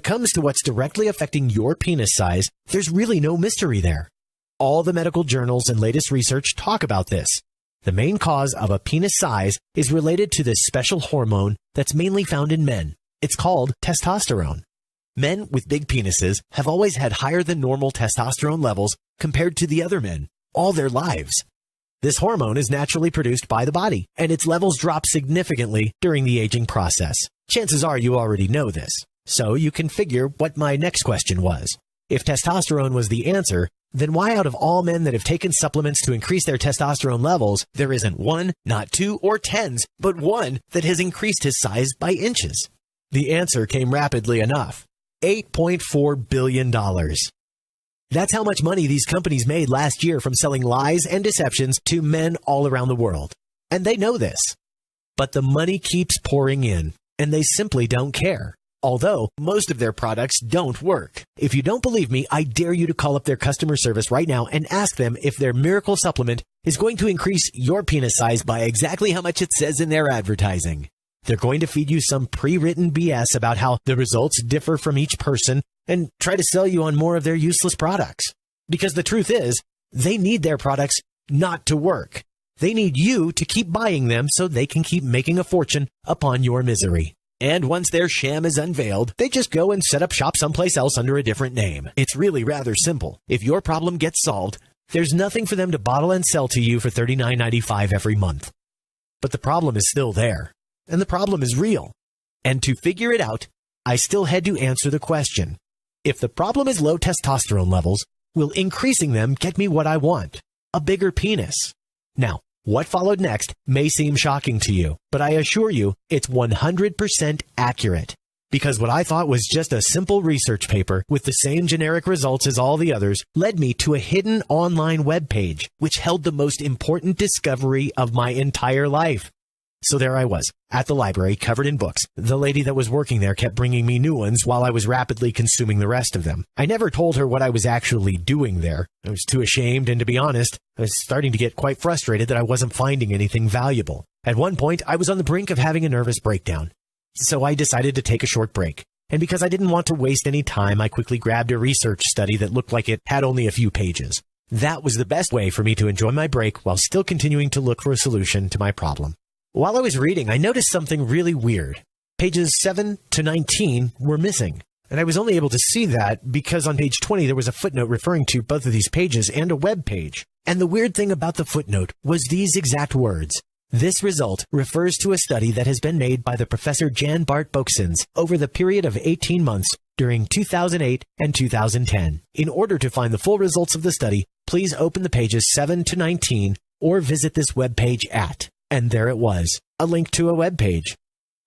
it comes to what's directly affecting your penis size, there's really no mystery there. All the medical journals and latest research talk about this. The main cause of a penis size is related to this special hormone that's mainly found in men. It's called testosterone. Men with big penises have always had higher than normal testosterone levels compared to the other men all their lives. This hormone is naturally produced by the body, and its levels drop significantly during the aging process. Chances are you already know this, so you can figure what my next question was. If testosterone was the answer, then why out of all men that have taken supplements to increase their testosterone levels, there isn't one, not two, or tens, but one that has increased his size by inches? The answer came rapidly enough. $8.4 billion. That's how much money these companies made last year from selling lies and deceptions to men all around the world. And they know this. But the money keeps pouring in, and they simply don't care. Although, most of their products don't work. If you don't believe me, I dare you to call up their customer service right now and ask them if their miracle supplement is going to increase your penis size by exactly how much it says in their advertising. They're going to feed you some pre-written BS about how the results differ from each person and try to sell you on more of their useless products. Because the truth is, they need their products not to work. They need you to keep buying them so they can keep making a fortune upon your misery. And once their sham is unveiled, they just go and set up shop someplace else under a different name. It's really rather simple. If your problem gets solved, there's nothing for them to bottle and sell to you for $39.95 every month. But the problem is still there. And the problem is real. And to figure it out, I still had to answer the question. If the problem is low testosterone levels, will increasing them get me what I want? A bigger penis? Now, what followed next may seem shocking to you, but I assure you it's 100% accurate. Because what I thought was just a simple research paper with the same generic results as all the others led me to a hidden online web page, which held the most important discovery of my entire life. So there I was, at the library, covered in books. The lady that was working there kept bringing me new ones while I was rapidly consuming the rest of them. I never told her what I was actually doing there. I was too ashamed, and to be honest, I was starting to get quite frustrated that I wasn't finding anything valuable. At one point, I was on the brink of having a nervous breakdown. So I decided to take a short break. And because I didn't want to waste any time, I quickly grabbed a research study that looked like it had only a few pages. That was the best way for me to enjoy my break while still continuing to look for a solution to my problem. While I was reading, I noticed something really weird. Pages 7 to 19 were missing. And I was only able to see that because on page 20 there was a footnote referring to both of these pages and a web page. And the weird thing about the footnote was these exact words. This result refers to a study that has been made by the Professor Jan Bart Boeksens over the period of 18 months during 2008 and 2010. In order to find the full results of the study, please open the pages 7 to 19 or visit this web page at. And there it was, a link to a web page.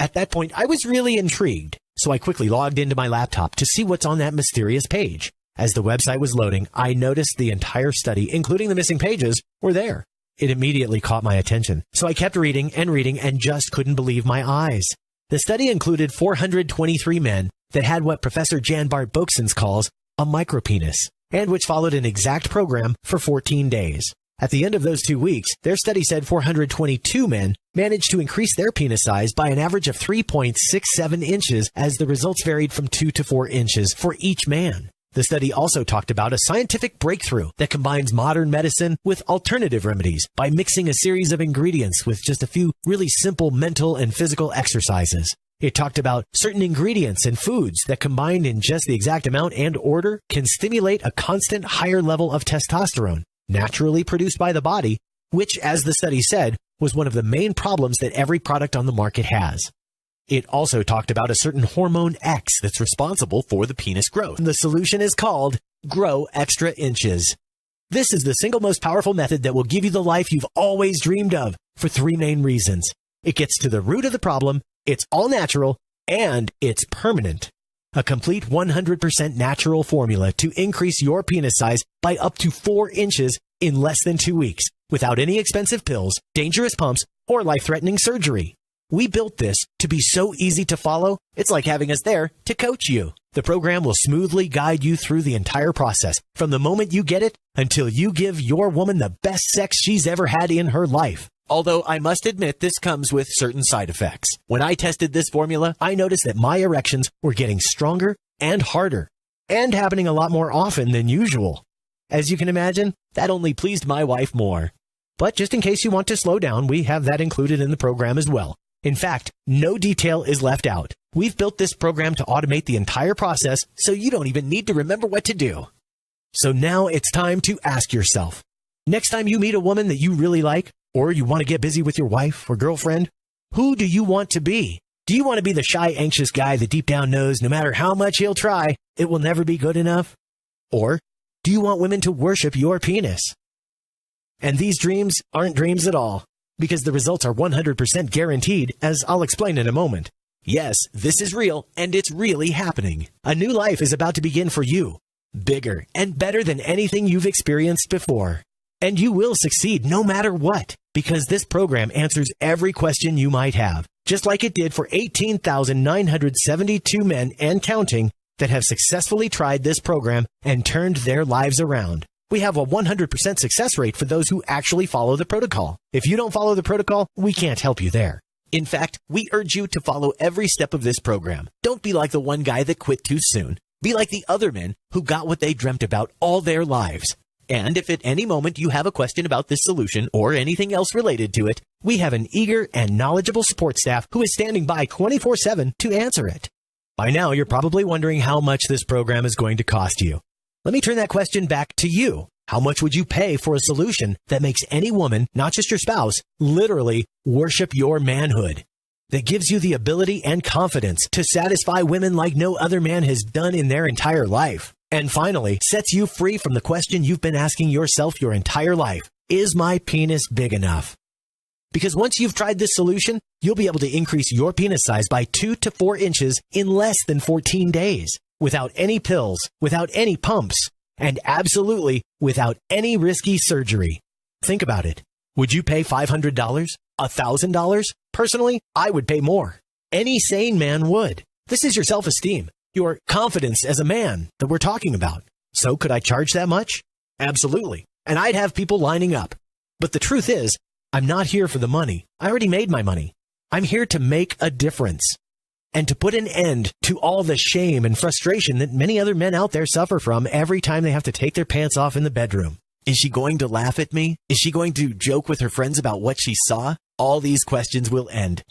At that point, I was really intrigued, so I quickly logged into my laptop to see what's on that mysterious page. As the website was loading, I noticed the entire study, including the missing pages, were there. It immediately caught my attention, so I kept reading and just couldn't believe my eyes. The study included 423 men that had what Professor Jan Bart Boeksens calls a micropenis, and which followed an exact program for 14 days. At the end of those 2 weeks, their study said 422 men managed to increase their penis size by an average of 3.67 inches as the results varied from 2 to 4 inches for each man. The study also talked about a scientific breakthrough that combines modern medicine with alternative remedies by mixing a series of ingredients with just a few really simple mental and physical exercises. It talked about certain ingredients and foods that combined in just the exact amount and order can stimulate a constant higher level of testosterone, naturally produced by the body, which, as the study said, was one of the main problems that every product on the market has. It also talked about a certain hormone X that's responsible for the penis growth. The solution is called Grow Extra Inches. This is the single most powerful method that will give you the life you've always dreamed of for 3 main reasons. It gets to the root of the problem, it's all natural, and it's permanent. A complete 100% natural formula to increase your penis size by up to 4 inches in less than 2 weeks, without any expensive pills, dangerous pumps, or life-threatening surgery. We built this to be so easy to follow, it's like having us there to coach you. The program will smoothly guide you through the entire process, from the moment you get it until you give your woman the best sex she's ever had in her life. Although I must admit this comes with certain side effects. When I tested this formula, I noticed that my erections were getting stronger and harder, and happening a lot more often than usual. As you can imagine, that only pleased my wife more. But just in case you want to slow down, we have that included in the program as well. In fact, no detail is left out. We've built this program to automate the entire process, so you don't even need to remember what to do. So now it's time to ask yourself, next time you meet a woman that you really like, or you want to get busy with your wife or girlfriend, who do you want to be? Do you want to be the shy, anxious guy that deep down knows no matter how much he'll try, it will never be good enough? Or do you want women to worship your penis? And these dreams aren't dreams at all, because the results are 100% guaranteed, as I'll explain in a moment. Yes, this is real, and it's really happening. A new life is about to begin for you, bigger and better than anything you've experienced before. And you will succeed no matter what, because this program answers every question you might have, just like it did for 18,972 men and counting that have successfully tried this program and turned their lives around. We have a 100% success rate for those who actually follow the protocol. If you don't follow the protocol, we can't help you there. In fact, we urge you to follow every step of this program. Don't be like the one guy that quit too soon. Be like the other men who got what they dreamt about all their lives. And if at any moment you have a question about this solution or anything else related to it, we have an eager and knowledgeable support staff who is standing by 24/7 to answer it. By now, you're probably wondering how much this program is going to cost you. Let me turn that question back to you. How much would you pay for a solution that makes any woman, not just your spouse, literally worship your manhood? That gives you the ability and confidence to satisfy women like no other man has done in their entire life. And finally, sets you free from the question you've been asking yourself your entire life. Is my penis big enough? Because once you've tried this solution, you'll be able to increase your penis size by 2 to 4 inches in less than 14 days, without any pills, without any pumps, and absolutely without any risky surgery. Think about it. Would you pay $500? $1,000? Personally, I would pay more. Any sane man would. This is your self-esteem, your confidence as a man that we're talking about. So could I charge that much? Absolutely. And I'd have people lining up. But the truth is, I'm not here for the money. I already made my money. I'm here to make a difference and to put an end to all the shame and frustration that many other men out there suffer from every time they have to take their pants off in the bedroom. Is she going to laugh at me? Is she going to joke with her friends about what she saw? All these questions will end.